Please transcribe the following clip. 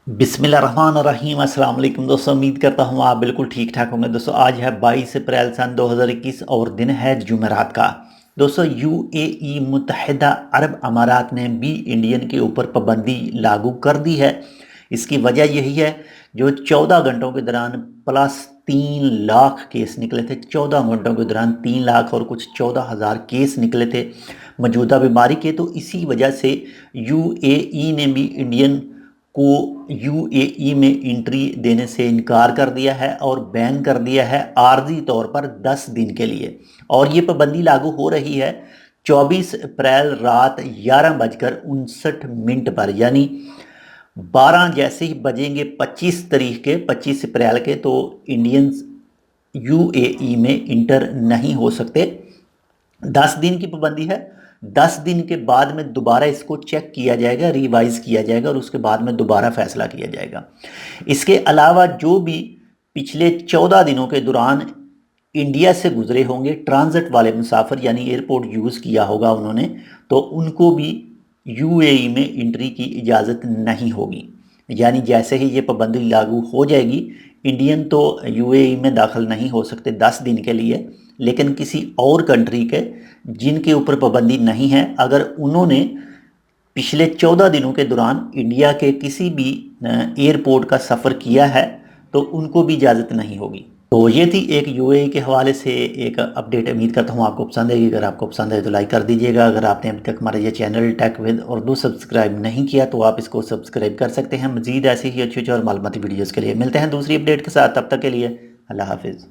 बिस्मिल्लाह रहमान रहीम। अस्सलाम वालेकुम दोस्तों, उम्मीद करता हूँ आप बिल्कुल ठीक ठाक होंगे। दोस्तों आज है 22 अप्रैल सन 2021 और दिन है जुमेरात का। दोस्तों यूएई मुत्तहिदा अरब अमारात ने भी इंडियन के ऊपर पाबंदी लागू कर दी है। इसकी वजह यही है, जो 14 घंटों के दौरान प्लस 3 लाख केस निकले थे। 14 घंटों के दौरान 3 लाख और कुछ 14,000 केस निकले थे मौजूदा बीमारी के। तो इसी वजह से यूएई ने भी इंडियन को यूएई में एंट्री देने से इनकार कर दिया है और बैन कर दिया है आर्जी तौर पर 10 दिन के लिए। और ये पाबंदी लागू हो रही है 24 अप्रैल रात 11:59 पर, यानी 12 जैसे ही बजेंगे 25 अप्रैल के, तो इंडियंस यूएई में इंटर नहीं हो सकते। 10 दिन की पाबंदी है। 10 दिन के बाद में दोबारा इसको चेक किया जाएगा, रिवाइज किया जाएगा और उसके बाद में दोबारा फैसला किया जाएगा। इसके अलावा जो भी पिछले 14 दिनों के दौरान इंडिया से गुजरे होंगे ट्रांजिट वाले मुसाफिर, यानी एयरपोर्ट यूज़ किया होगा उन्होंने, तो उनको भी यूएई में एंट्री की इजाज़त नहीं होगी। यानी जैसे ही ये पाबंदी लागू हो जाएगी, इंडियन तो यूएई में दाखिल नहीं हो सकते 10 दिन के लिए, लेकिन किसी और कंट्री के जिनके ऊपर पाबंदी नहीं है, अगर उन्होंने पिछले 14 दिनों के दौरान इंडिया के किसी भी एयरपोर्ट का सफ़र किया है, तो उनको भी इजाज़त नहीं होगी। तो ये थी एक यूएई के हवाले से एक अपडेट। उम्मीद करता हूँ आपको पसंद आएगी। अगर आपको पसंद है तो लाइक कर दीजिएगा। अगर आपने अभी तक हमारा ये channel tech with Urdu subscribe नहीं किया तो आप इसको सब्सक्राइब कर सकते हैं। मज़ीद ऐसी ही अच्छी और मालूमाती वीडियोज़ के लिए मिलते हैं दूसरी अपडेट के साथ। तब तक के लिए अल्लाह हाफिज़।